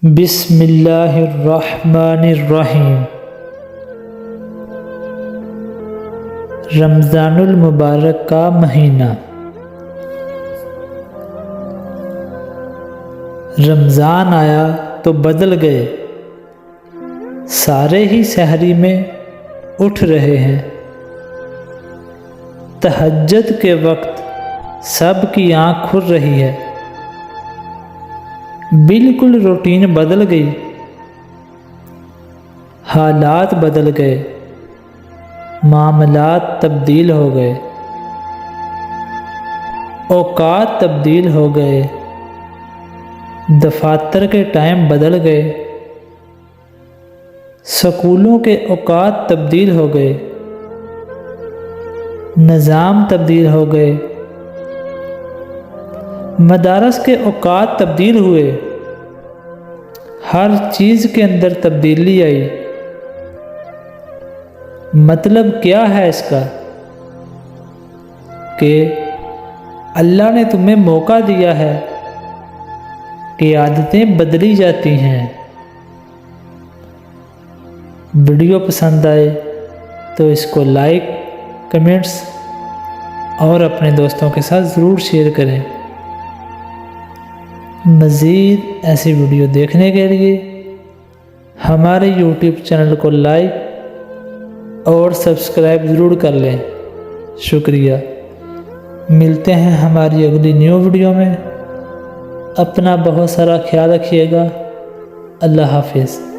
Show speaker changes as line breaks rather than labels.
بسم اللہ الرحمن الرحیم۔ رمضان المبارک کا مہینہ۔ رمضان آیا تو بدل گئے، سارے ہی سحری میں اٹھ رہے ہیں۔ تہجد کے وقت سب کی آنکھ کھل رہی ہے۔ بالکل روٹین بدل گئی، حالات بدل گئے، معاملات تبدیل ہو گئے، اوقات تبدیل ہو گئے، دفاتر کے ٹائم بدل گئے، سکولوں کے اوقات تبدیل ہو گئے، نظام تبدیل ہو گئے، مدارس کے اوقات تبدیل ہوئے، ہر چیز کے اندر تبدیلی آئی۔ مطلب کیا ہے اس کا؟ کہ اللہ نے تمہیں موقع دیا ہے کہ عادتیں بدلی جاتی ہیں۔ ویڈیو پسند آئے تو اس کو لائک، کمنٹس اور اپنے دوستوں کے ساتھ ضرور شیئر کریں۔ مزید ایسی ویڈیو دیکھنے کے لیے ہمارے یوٹیوب چینل کو لائک اور سبسکرائب ضرور کر لیں۔ شکریہ۔ ملتے ہیں ہماری اگلی نیو ویڈیو میں۔ اپنا بہت سارا خیال رکھیے گا۔ اللہ حافظ۔